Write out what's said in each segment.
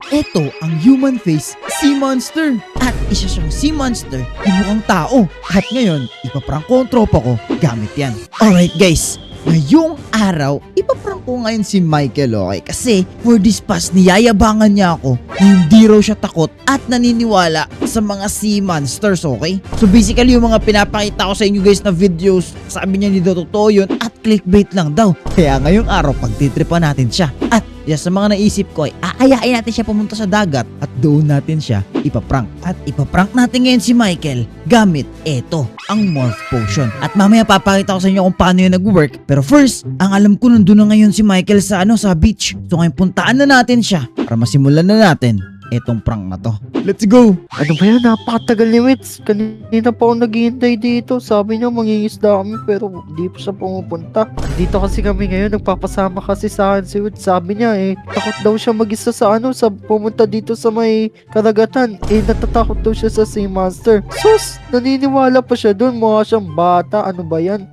Ito ang human face sea monster. At isa siyang sea monster na mukhang tao. At ngayon, ipaprank ko ang tropa ko gamit yan. Alright guys, ngayong araw, ipaprank ko ngayon si Michael, okay? Kasi for this past, niyayabangan niya ako na hindi raw siya takot at naniniwala sa mga sea monsters, okay? So basically, yung mga pinapakita ko sa inyo guys na videos, sabi niya hindi daw totoo yun at clickbait lang daw. Kaya ngayong araw, pagtitripan natin siya. At sa mga naisip ko ay aayain natin siya pumunta sa dagat at doon natin siya ipaprank. At ipaprank natin ngayon si Michael gamit eto, ang Morph Potion. At mamaya papakita ko sa inyo kung paano yun nag-work. Pero first, ang alam ko nandun na ngayon si Michael sa sa beach. So ngayon puntaan na natin siya para masimulan na natin etong prank na to. Let's go! Ano ba yan? Napakatagal ni Wits. Kanina pa ako naghihintay dito. Sabi niya mangingisda kami pero hindi pa siya pumupunta. Dito kasi kami ngayon. Nagpapasama kasi sa akin si Wits. Sabi niya takot daw siya mag-isa sa sa pumunta dito sa may karagatan. Natatakot daw siya sa sea monster. Sus! Naniniwala pa siya dun. Mukha siyang bata. Ano ba yan?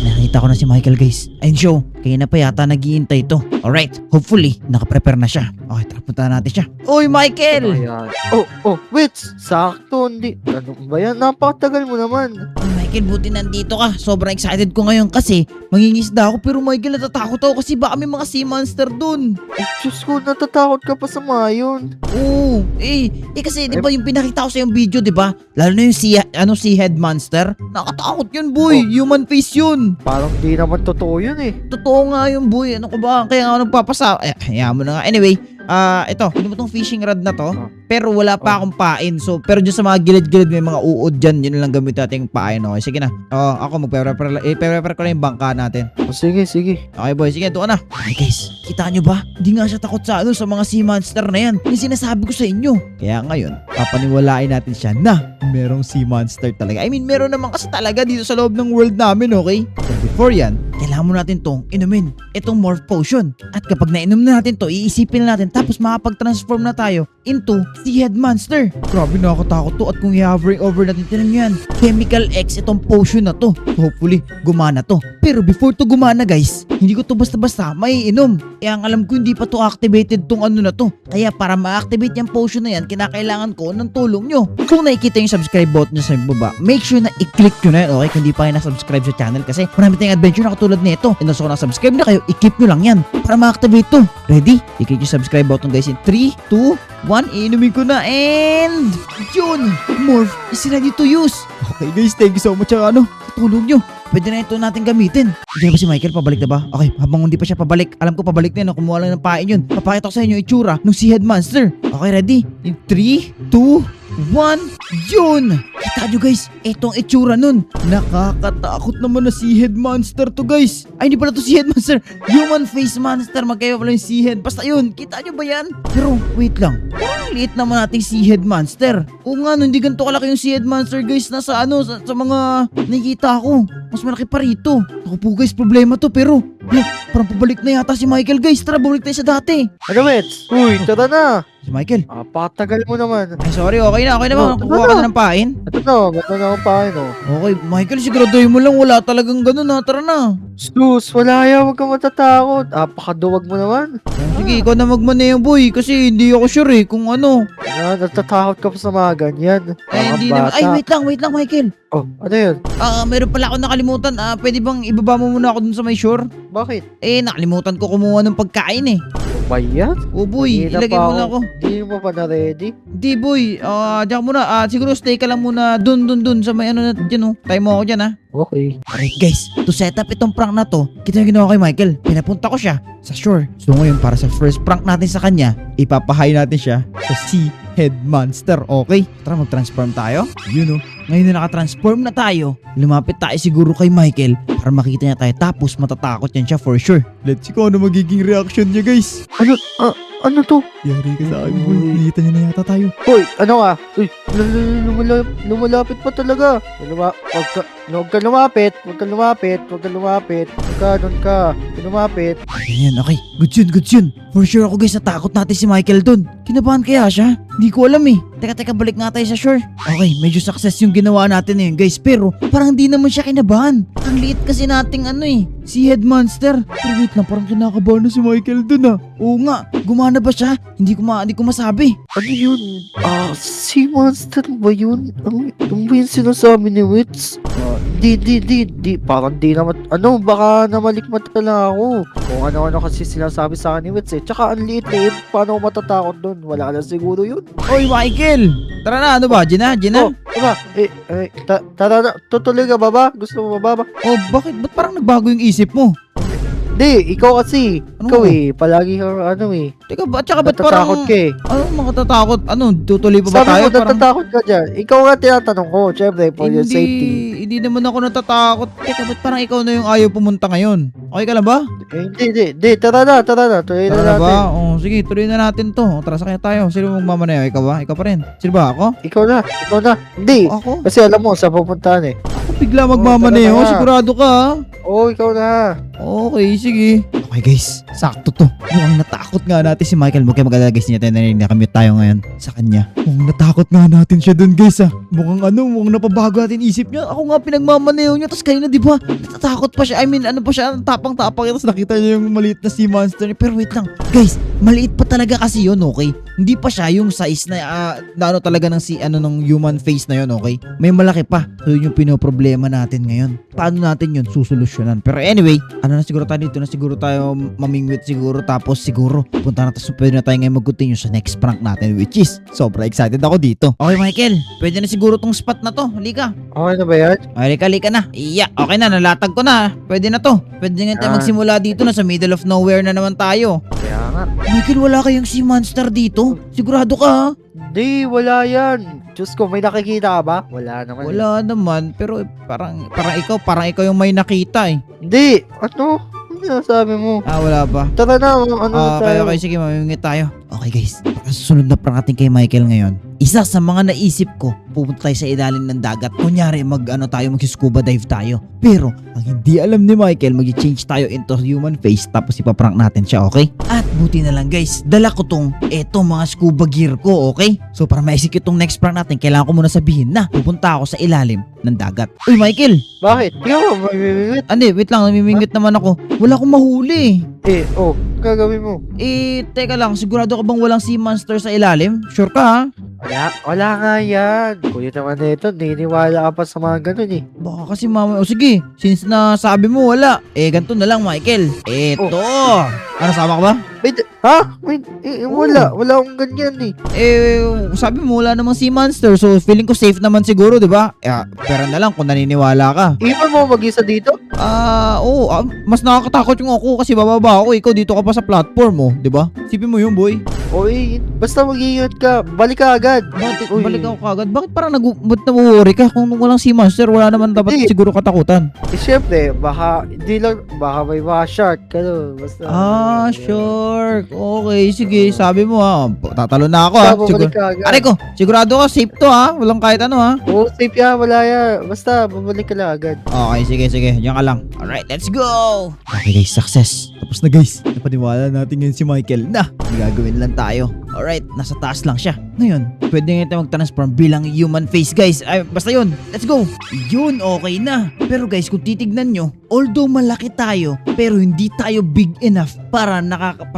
Nakita ko na si Michael guys. Ayun show, kaya na pa yata naghihintay ito. Alright, hopefully, nakaprepare na siya. Okay, tara punta natin siya. Uy Michael! Ayan. Wits! Sakto, hindi. Ano ba yan? Napakatagal mo naman. Michael, buti nandito ka. Sobrang excited ko ngayon kasi mangingisda ako pero Michael, natatakot ako kasi baka may mga sea monster dun. Diyos ko, natatakot ka pa sa mga yun. Oo, kasi di ba yung pinakita ko sa yung video, di ba? Lalo na yung sea head monster. Nakatakot yun boy, human face yun. Parang di naman totoo yun Totoo nga yun boy, ano ko ba? Kaya nga nagpapasa. Hayaan mo na nga. Anyway, ito, hindi mo tong fishing rod na to. Pero wala pa akong pain. So, pero dyan sa mga gilid-gilid may mga uod dyan. Yun lang gamit natin yung pain. Okay, sige na. Ako magpe-prepare ko na yung bangka natin. Sige. Okay boy, sige, doon na. Okay guys, kita nyo ba? Hindi nga siya takot sa mga sea monster na yan. Yung sinasabi ko sa inyo. Kaya ngayon, papaniwalain natin siya na merong sea monster talaga. I mean, meron naman kasi talaga dito sa loob ng world namin, okay? But before yan, kailangan mo natin tong inumin. Itong Morph Potion. At kapag nainom na natin to, iisipin na natin tapos makapag-transform na tayo into sea head monster. Grabe, nakakatakot to. At kung i-hovering over natin, tinan nyo yan. Chemical X itong potion na to. So hopefully, gumana to. Pero before to gumana guys, hindi ko to basta-basta maiinom. Ang alam ko hindi pa to activated tong na to. Kaya para ma-activate yung potion na yan, kinakailangan ko ng tulong nyo. Kung nakikita yung subscribe button nyo sa baba, make sure na i-click nyo na yan, okay? Kung hindi pa kayo na-subscribe sa channel kasi marami tayong adventure na katulad nito. And also kung na-subscribe na kayo, i-click nyo lang yan para ma-activate to. Ready? I-click yung subscribe button guys in 3, 2, 1, iinumin ko na and yun! Morph is ready to use. Okay guys, thank you so much sa tulong nyo. Pwede na ito natin gamitin. Hindi na ba si Michael? Pabalik na ba? Okay, habang hindi pa siya pabalik, alam ko pabalik na yun. Kumuha lang ng pain yun. Papakita ko sa inyo itsura ng sea head monster. Okay, ready? In 3, 2, 1, yun! Kita nyo guys, itong itsura nun. Nakakatakot naman na sea head monster to guys. Ay, hindi pala to sea head monster. Human face monster. Magkaya pala yung sea head. Basta yun, kita nyo ba yan? Pero wait lang, parang liit naman nating sea head monster. Oo nga, no, hindi ganito kalaki yung sea head monster guys. Nasa sa mga nakikita ko. Mas malaki pa rito. Ako po guys, problema to pero parang pabalik na yata si Michael guys. Tara, bumalik tayo sa dati. Ano, Wits? Uy, tara na. Si Michael. Patagal mo naman. Ay sorry, okay na ba? Kukuha ka na ng pain? Ito na, ganda na akong pain Okay, Michael, siguraduhin mo lang wala talagang ganun ha. Tara na. Sus, wala yan. Huwag kang matatakot. Apakaduwag mo naman. Sige, ikaw na magmaneho boy kasi hindi ako sure kung ano. Natatakot ka pa sa mga ganyan. Hindi naman. Ay, wait lang Michael. Oh, ano yun? Meron pala ako nakalimutan. Pwede bang ibaba mo muna ako dun sa may shore? Bakit? Nakalimutan ko kumuha ng pagkain Ba yan? Oh boy, ilagay mo na ako. Hindi mo pa na-ready? Di boy, diyan muna. Siguro stay ka lang muna dun sa may na dyan Tayo mo ako dyan Okay. Alright guys, to set up itong prank na to, kita yung ginawa kay Michael. Pinapunta ko siya sa shore. So ngayon para sa first prank natin sa kanya, ipapahay natin siya sa sea head monster, okay? Tara mag-transform tayo. Ngayon na nakatransform na tayo, lumapit tayo siguro kay Michael para makita niya tayo tapos matatakot yan siya for sure. Let's see kung ano magiging reaction niya guys. Ano to? Yari ka sa akin boy, nakita niya na yata tayo. Hoy, ano ka? Uy, lumalapit pa talaga. Huwag ka lumapit. Doon ka. Lumapit. Ayan, okay. Good yun. For sure ako guys, natakot natin si Michael dun. Kinabahan kaya siya? Hindi ko alam Teka, balik nga tayo sa shore. Okay, medyo success yung ginawa natin ngayon guys. Pero parang di naman siya kinabahan. Ang liit kasi nating si Head Monster. Pero wait lang, parang kinakabahan na si Michael dun Oo nga, gumana ba siya? Hindi ko masabi. Ano yun? Sea monster ba yun? Ano ba yung sinasabi ni Wits? Di. Parang di naman. Baka namalikmat ka lang ako. Kung ano-ano kasi sinasabi sa akin ni Wits Tsaka ang liit-liit. Paano ako matatakot dun? Wala na siguro yun. Oy, Michael! Tara na, ano ba? Gina? Diba? Tara na. Tutuloy ka ba? Gusto mo ba? Oh, bakit? Ba't parang nagbago yung isip mo? Di, ikaw kasi. Ano? Ikaw palagi kang Teka, tsaka ba't parang... natatakot ka Ano makatatakot? Tutuloy pa ba Sabi tayo? mo, natatakot ka dyan. Ikaw nga tinatanong ko, syempre, for your safety. Hindi naman ako natatakot. Teka, ba't parang ikaw na yung ayaw pumunta ngayon? Okay ka lang ba? Hindi. Tara na. Tuloy na Tara na natin. ba? Oh, sige, tuloy na natin to. Tara, sakay tayo. Sino magmamaneho? Ikaw ba? Ikaw pa rin. Sino ba? Ako? Ikaw na. Hindi. Ako? Kasi alam mo, sa pupuntahan Ako bigla magmamaneho. tara na. Sigurado ka ha? Ikaw na. Okay, sige. Okay guys, sakto to. Mukhang natakot nga natin si Michael. Huwag kayo mag-alala guys, niya tayo nakamute tayo ngayon sa kanya. Mukhang natakot nga natin siya dun guys Mukhang napabago natin isip niya. Ako nga pinagmamaneho niya, tapos kanina di ba natatakot pa siya. Tapang-tapang. Tapos nakita niya yung maliit na sea monster niya. Pero wait lang, guys, maliit pa talaga kasi yun, okay? Hindi pa siya yung size na talaga ng human face na yun, okay? May malaki pa. So yun yung pinoproblema natin ngayon. Paano natin yun susolusyonan? Pero anyway, na siguro tayo dito, na siguro tayo mamingwit siguro, tapos siguro punta na tayo, pwede na tayo ngayon mag-continue sa next prank natin, which is sobra excited ako dito. Okay Michael, pwede na siguro tong spot na to. Halika. Okay na ba yan? Halika na. Iya, okay na, nalatag ko na. Pwede na to. Pwede nga tayo magsimula dito, na sa middle of nowhere na naman tayo. Kaya nga. Michael, wala kayong sea monster dito? Sigurado ka ha? Hindi, wala yan. Diyos ko, may nakikita ka ba? Wala naman. Wala naman, pero parang ikaw yung may nakita Hindi. Ano sinasabi mo? Wala ba? Tara na, Okay, sige, mamimingit tayo. Okay guys, susunod na prank natin kay Michael ngayon. Isa sa mga naisip ko, pupunta tayo sa ilalim ng dagat. Kunyari, mag-scuba dive tayo. Pero, ang hindi alam ni Michael, mag-change tayo into human face, tapos ipaprank natin siya, okay? At buti na lang guys, dala ko etong mga scuba gear ko, okay? So, para ma-execute tong next prank natin, kailangan ko muna sabihin na pupunta ako sa ilalim ng dagat. Uy, Michael! Bakit? Ikaw mo, mamimingwit. Wait lang, namimingwit naman ako. Wala akong mahuli. Gagawin mo. Teka lang, sigurado ka bang walang sea monster sa ilalim? Sure ka ha? Wala nga yan. Kulit naman nito, niniwala ka pa sa mga ganun Baka kasi mama, sige, since na sabi mo wala, ganito na lang Michael. Eto. Ano, sama ka ba? Wait, ha? Wait, wala akong ganyan Sabi mo wala namang sea monster, so feeling ko safe naman siguro, di ba? Pero na lang kung naniniwala ka. Iwan mo mag-isa dito? Mas nakakatakot yung ako kasi bababa ako, ikaw dito ka pa sa platform mo, di ba? Sipin mo yun, boy. Basta mag-iingat ka. Balik ka agad. Balik ako kagad. Bakit parang nabuworry ka? Kung walang sea monster, wala naman dapat siguro katakutan. Siyempre, baka may mga shark. Basta. Shark. Okay, sige. Sabi mo tatalo na ako Balik ka agad. Aray ko, sigurado ka, safe to walang kahit ano Safe yan. Wala yan. Basta, babalik ka lang agad. Okay, sige. Diyan ka lang. Alright, let's go! Okay guys, success. Tapos na guys. Napaniwala natin ngayon si Michael na gagawin lang tayo. Alright, nasa taas lang siya. Ngayon, pwede nga tayo mag-transform bilang human face guys. Basta yun. Let's go! Yun, okay na. Pero guys, kung titignan nyo, although malaki tayo, pero hindi tayo big enough para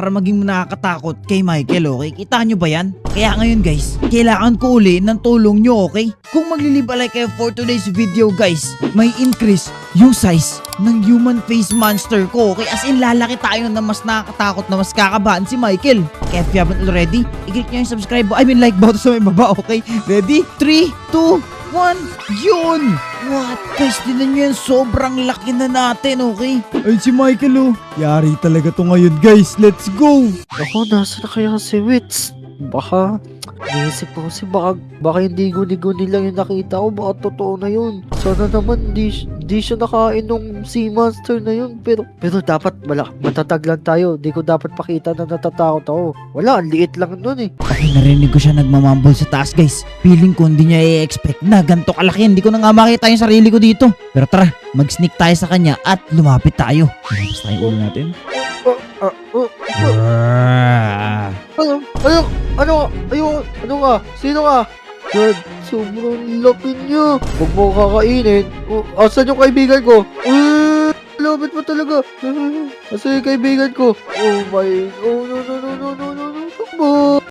maging nakakatakot kay Michael, okay? Kita nyo ba yan? Kaya ngayon guys, kailangan ko uli ng tulong nyo, okay? Kung maglilibalay kayo for today's video guys, may increase yung size ng human face monster ko, okay? As in, lalaki tayo na mas nakakatakot, na mas kakabahan si Michael. Kaya if you haven't already, i-click nyo yung subscribe like button sa may baba, okay? Ready? 3, 2, 1, yun! What? Guys, tinan nyo yan, sobrang laki na natin, okay? Ay, si Michael, yari talaga to ngayon, guys. Let's go! Ako, nasa na kaya si Wits? Baka, naisip ko kasi baka hindi guni-guni lang yung nakita ko, baka totoo na yun. Sana naman di siya nakain ng sea monster na yun, pero dapat matatag lang tayo, di ko dapat pakita na natatakot ako. Wala, ang liit lang nun Okay, narinig ko siya nagmamumble sa taas guys. Feeling ko hindi niya i-expect na ganito kalaki. Hindi ko na nga makita yung sarili ko dito. Pero tara, mag-sneak tayo sa kanya at lumapit tayo. Lumapit tayo ulo natin. Ano? Ano? Ayun, ano ka? Sino ka? Dad, sobrang lapit niya. Huwag mo kakainin. Asan yung kaibigan ko? Lapit mo talaga. Asan yung kaibigan ko? Oh my, oh no, no, no, no, no, no, no. Takbo.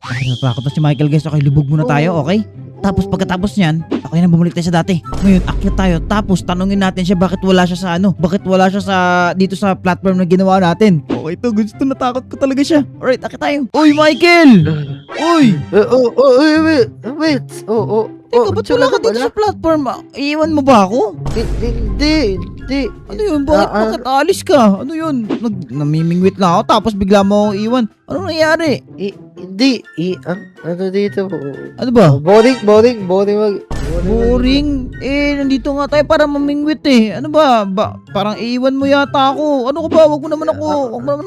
Ay, natatakot na si Michael guys. Okay, lubog muna tayo, okay? Tapos pagkatapos niyan, okay na bumalik tayo sa dati. Ngayon, akyat tayo. Tapos tanungin natin siya bakit wala siya sa ano? Bakit wala siya sa dito sa platform na ginawa natin? Okay to, gusto natakot ko talaga siya. Alright, akyat tayo. Uy, Michael! Uy! Wait. Teka, ba't wala ka dito sa platform? Iiwan mo ba ako? Hindi. Ano yun? Bakit alis ka? Ano yun? Namimingwit na ako tapos bigla mo akong iwan. Ano nangyari? Hindi. Ano dito? Ano ba? Boring. Boring? Nandito nga tayo para mamingwit eh. Ano ba? Parang iiwan mo yata ako. Ano ka ba? Wag mo naman ako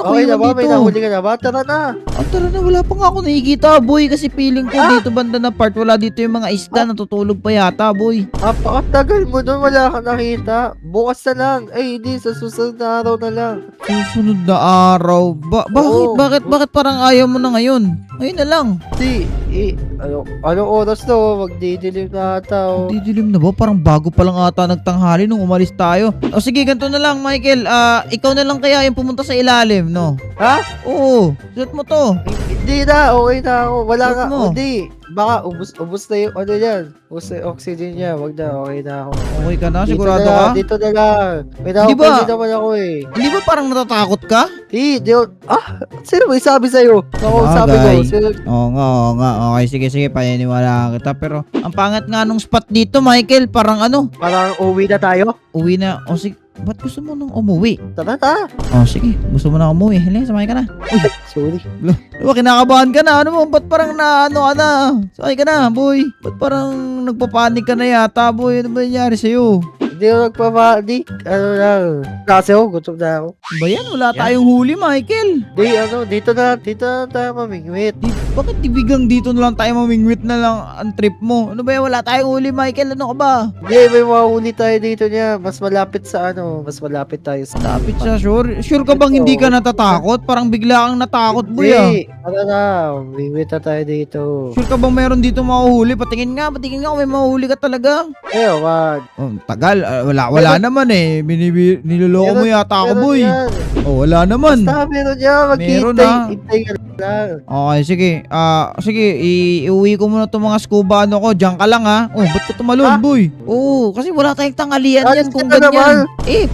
Okay na iwan ba? dito. May nahuli ka na ba? Tara na. Tara na, wala pa nga ako nakikita, boy. Kasi feeling ko dito banda na part, wala dito yung mga isda. Natutulog pa yata, boy. Napakatagal mo doon. Wala ka nakita. Bukas na lang. Ay, hindi. Sa susunod na araw na lang. Susunod na araw. Oo. Bakit parang ayaw mo na ngayon? Ngayon na lang. Hindi. Anong oras to? Magdidilim na ata. Didilim na ba? Parang bago pa lang ata nagtanghali nung umalis tayo. O sige, ganito na lang, Michael. Ikaw na lang kaya yung pumunta sa ilalim, no? Ha? Oo, suot mo to. Hindi na. Okay na ako. Wala Suot nga. mo. Hindi. Baka ubus na yung ano yan. Ubus na yung oxygen niya. Wag na. Okay na ako. Okay ka na? Dito Sigurado na lang, ka? Dito na lang. May Di ba? nakapagin naman ako eh. Hindi ba parang natatakot ka? Di ako. Sino may sabi sa'yo? Ako sabi ko. Bagay. Sino? Oo nga. Okay, sige, paniniwala kita. Pero ang pangat nga nung spot dito, Michael, parang ano, Parang uwi na tayo? uwi na. O sige, ba't gusto mo nang umuwi? Tara. O sige, gusto mo nang umuwi. Halika, sumay ka na. Sorry. Diba, kinakabahan ka na. Ano mo, ba't parang ano ka na? Sakay ka na, boy. Ba't parang nagpapanik ka na yata, boy? Ano ba nangyari sa'yo? Hindi ako nagpapadi. Ano lang. Kasi ako, gutom na ako. Ba yan? Wala tayong huli, Michael. Dito na tayo mamingwit. Bakit ibigang dito na lang tayo mamingwit na lang ang trip mo? Ano ba yan? Wala tayong huli, Michael. Ano ka ba? Hindi, may mahuli tayo dito niya. Mas malapit sa mas malapit tayo sa... Lapit siya, sure. Sure ka bang hindi ka natatakot? Parang bigla kang natakot, boy, ah. Hindi. Ano na, mamingwit na tayo dito. Sure ka bang meron dito mahuhuli? Patingin nga kung may mahuhuli ka talaga. Wag. Oh, tagal. Wala naman eh. Niloloko mo yata ako, boy. Yan. Oh, wala naman. Basta meron yan. Meron Hintay ka lang. Okay, sige. Sige, iuwi ko muna itong mga scuba ko. Diyan ka lang, ha. Oh, ba't ka tumalon, boy? Oo, kasi wala tayong tanghalian yan Alis kung ka na ganyan.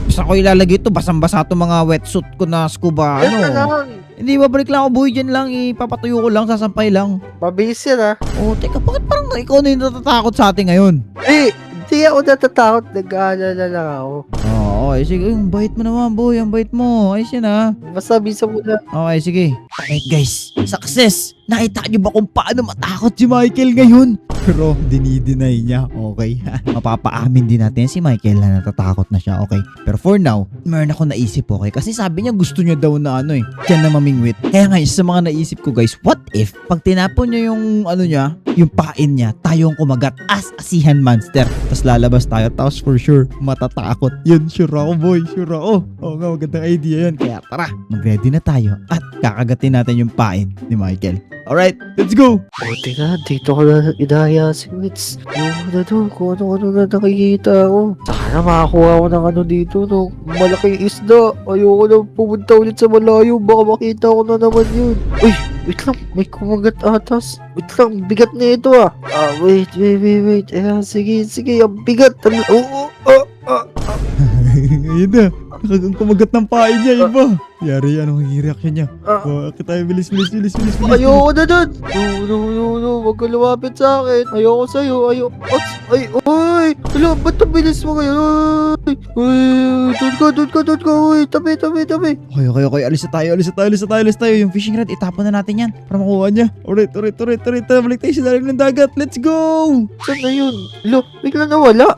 Basta ko ilalagay ito. Basang-basa itong mga wetsuit ko na scuba. Yan na lang. Hindi, babalik lang ako, boy. Diyan lang. Ipapatuyo ko lang. Sasampay lang. Mabilis yan Oh, teka, bakit parang ikaw na yung natatakot sa atin ngayon? Hindi ako natatakot. Nag-aalala lang ako. Okay, sige. Ang bait mo naman, boy. Ang bait mo. Ayos yan, ha. Basta bisa mo na. Okay, sige. Alright, guys. Success! Nakita niyo ba kung paano matakot si Michael ngayon? Pero dinideny niya, okay? Mapapaamin din natin si Michael na natatakot na siya, okay? Pero for now, meron ako naisip, okay? Kasi sabi niya gusto niya daw na diyan na mamingwit. Kaya nga, isa sa mga naisip ko, guys, what if, pag tinapon niya yung niya, yung pain niya, tayong kumagat as asihan monster. Tapos lalabas tayo, tapos for sure, matatakot. Yun, sure ako, boy. Sure ako. Oo nga, magandang idea yun. Kaya tara, mag-ready na tayo at kakagatin natin yung pain ni Michael. Alright, let's go! Buti nga, dito ko na inaya si Wits. Yung doon, kung ano na nakikita ko. Sana makakuha ko ng dito, no? Malaking isda. Ayoko na pumunta ulit sa malayo. Baka makita ko na naman yun. Uy, wait lang. May kumagat atas. Wait lang, bigat na ito wait. Sige. Ang bigat. Ayun na, kumagat ng pain niya, iba. Yari, anong reaction niya? Bakit tayo bilis. Ayoko na dun. No. Huwag ka lumapit sa akin. Ayoko sa'yo. Oy. Hala, ba't ang bilis mo ngayon? Uy, doon ka. Uy, tabi. Okay. Alis na tayo. Yung fishing rod, itapon na natin yan para makuha niya. Alright. Balik tayo sa dalim ng dagat. Let's go! Saan na yun? Hala, bigla nawala.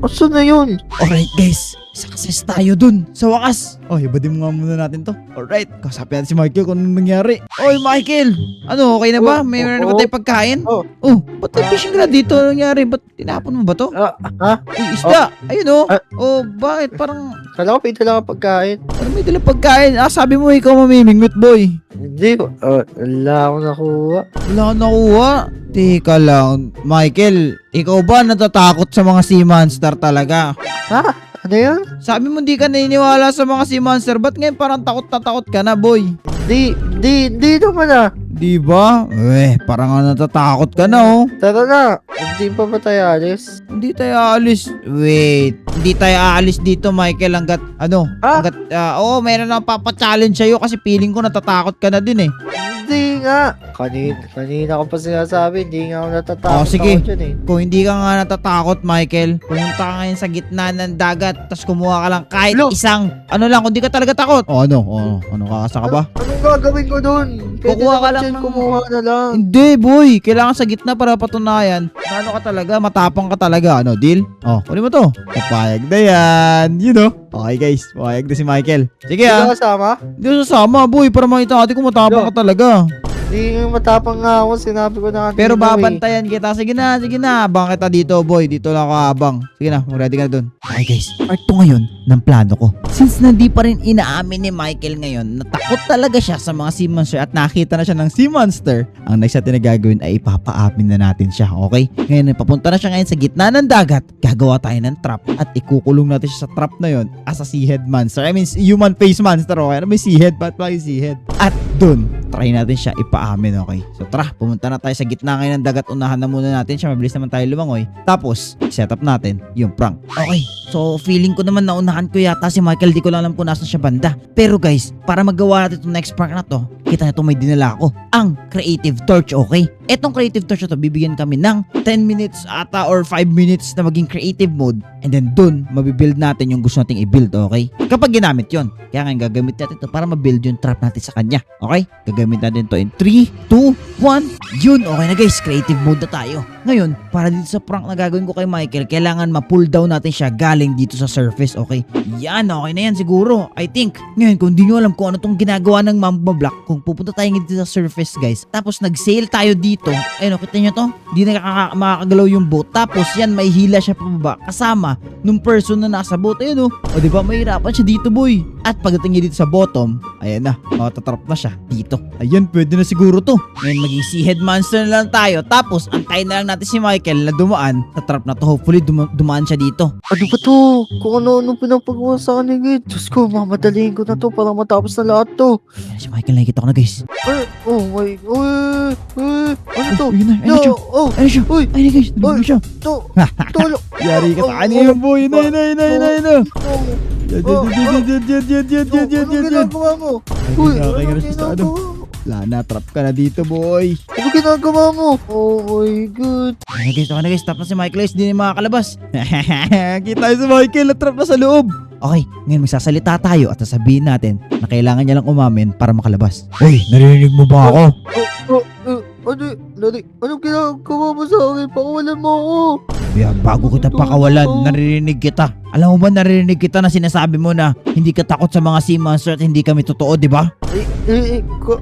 Saan na yun? Alright, guys. success tayo dun. Sa wakas. Oh, ibadin mo nga muna natin to. Alright, kasapin natin si Michael kung anong nangyari. Oy, Michael! Ano, okay na ba? May meron na ba tayong pagkain? Oh. Oh, ba't may fishing rod dito? Anong nangyari? Ba't tinapon mo ba to? Ha? Uy, isda! Ayun oh! Ah. Oh, bakit? Parang Kala ko pinta lang ang pagkain. may dalang pagkain. Sabi mo ikaw mamimingwit, boy. Hindi, wala akong nakuha. Wala kang nakuha. Teka lang, Michael, ikaw ba natatakot sa mga sea monster talaga? Ha? Ano yun? Sabi mo di ka naniniwala sa mga sea monster, ba't ngayon parang takot na takot ka na, boy? Hindi naman ah. Di ba? Parang natatakot ka na, oh. Tara na. Hindi pa ba tayo alis? Hindi tayo aalis. Wait, hindi tayo aalis dito, Michael, hanggat, hanggat, mayroon na papa-challenge sa'yo kasi feeling ko natatakot ka na din eh. Hindi nga. Kanina ko pa sinasabi, hindi nga ako natatakot. Sige. ako dyan eh. Kung hindi ka nga natatakot, Michael, pumunta ka ngayon sa gitna ng dagat, tapos kumuha ka lang kahit Lo. isang, kung di ka talaga takot. Ano, kakasa ka ba? Anong gagawin ko dun? Pwede Kukuha ka naman lang dyan, ng- kumuha na lang. Hindi, boy. Kailangan sa gitna para patunayan. Ano ka talaga? Matapang ka talaga. Ano, deal? Oh, kunin mo to. Papayag na yan. You know? Okay, guys. Papayag na si Michael. Sige, Hindi ah. ka kasama? Hindi ko sasama, boy. Para makita natin kung matapang ka talaga. Hindi matapang nga ako, sinabi ko na kanina. Pero eh. babantayan kita. Sige na. Abang kita dito, boy. Dito lang ako abang. Sige na, mag-ready ka na dun. Okay, guys. Part 2 ngayon ng plano ko. Since na di pa rin inaamin ni Michael ngayon, natakot talaga siya sa mga sea monster at nakita na siya ng sea monster, ang next natin na gagawin ay ipapaamin na natin siya, okay? Ngayon, papunta na siya ngayon sa gitna ng dagat. Gagawa tayo ng trap at ikukulong natin siya sa trap na yon as a sea head monster. I mean, human face monster, okay? Ano may sea head? Ba't ba yung sea head? At dun, try natin siya ipaamin, okay? So tara, pumunta na tayo sa gitna ngayon ng dagat. Unahan na muna natin siya. Mabilis naman tayo lumangoy. Tapos, set up natin yung prank. Okay, so feeling ko naman naunahan ko yata si Michael. Di ko lang alam kung nasan siya banda. Pero guys, para magawa natin itong next prank na to, kita na may dinala ako. Ang creative torch, okay? Etong creative torch na to, bibigyan kami ng 10 minutes ata or 5 minutes na maging creative mode. And then dun, mabibuild natin yung gusto nating i-build, okay? Kapag ginamit yon, kaya nga gagamit natin to para mabuild yung trap natin sa kanya. Okay? Gagamit natin to in 3, 2, 1. Yun, okay na guys. Creative mode na tayo. Ngayon, para dito sa prank na gagawin ko kay Michael, kailangan ma-pull down natin siya galing dito sa surface, okay? Yan, okay na yan siguro. I think. Ngayon, kung di nyo alam kung ano tong ginagawa ng Mamba Block, kung pupunta tayo dito sa surface, guys, tapos nag-sail tayo dito, ayun, kita nyo to? Di na makakagalaw yung boat. Tapos yan, may hila siya pababa kasama nung person na nasa boat. Ayun, oh. O, diba, mahirapan siya dito, boy. At pagdating niya dito sa bottom, ayan na, matatrap na siya dito. Ayan, pwede na siguro to. Ngayon, maging sea head monster na lang tayo. Tapos, antayin na lang natin si Michael na dumaan sa trap na to. Hopefully, dumaan siya dito. Ano ba to? Kung ano pinapagawa sa kanigit. Diyos ko, mamadaliin ko na to para matapos na lahat to. Ayan, si Michael, nakikita ko na, guys. Oh my, ano to? Ayun na, ayun na siya. Ayun siya. Uy, Ayun na, guys. Nandun na siya. to, Yari ka sa kanya yung boy. Ayun na. Ano ginagawa mo? Uy, ano ginagawa mo? Wala na, trap ka na dito, boy. Ano ginagawa mo? Oh my God. Ayun guys, trap na si Michael, guys. Hindi na makakalabas. Kita tayo si Michael, na-trap na sa loob. Okay, ngayon magsasalita tayo at sasabihin natin na kailangan niya lang umamin para makalabas. Uy, narinig mo ba ako? Ano ginagawa mo sa akin? Pakawalan mo ako. Bago kita pakawalan, naririnig kita. Alam mo ba, naririnig kita na sinasabi mo na hindi ka takot sa mga sea monster at hindi kami totoo, di ba?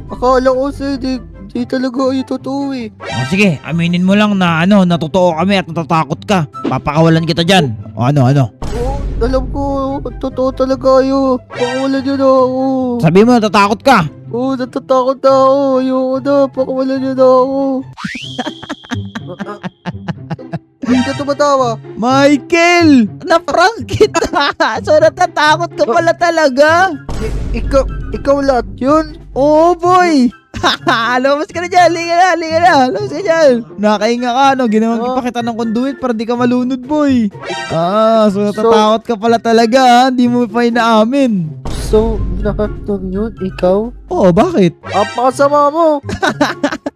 Akala ko sa'yo, di talaga ay totoo eh. O sige, aminin mo lang na na totoo kami at natatakot ka. Papakawalan kita dyan. O ano? Oo, alam ko, totoo talaga kayo. Pakawalan niyo na ako. Sabi mo, natatakot ka. Oo, natatakot na ako. Ayoko na, pakawalan niyo na ako. Hindi ka tumatawa. Michael! Na-prank kita! So natatakot ka pala talaga? Ikaw lahat yun? Oo, boy! Lumabas ka na dyan! Halika na! Lumabas ka dyan! Nakainga ka, Ginawang Oh. ipakita ng conduit para di ka malunod, boy! So natatakot ka pala talaga, ha? Hindi mo pa inaamin. So, lahat ng yun, ikaw? Oo, bakit? Apakasama mo.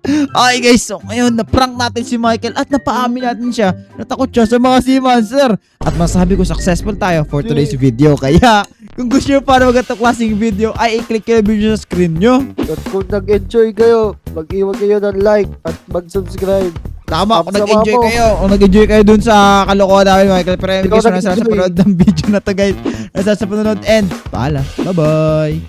Okay guys, so ngayon na-prank natin si Michael at napaamin natin siya. Natakot siya sa mga sea monster. At masabi ko successful tayo for today's video. Kaya kung gusto nyo para magandang klaseng video ay i-click yung video sa screen nyo. At kung nag-enjoy kayo, mag-iwan kayo ng like at mag-subscribe. Tama, kung Sama nag-enjoy mo. kayo. Kung nag-enjoy kayo dun sa kalokohan namin, Michael. Pero Ikaw guys, maraming salamat sa nag-enjoy. panood ng video na to, guys. Nasa sa panonood and paalam. Bye-bye.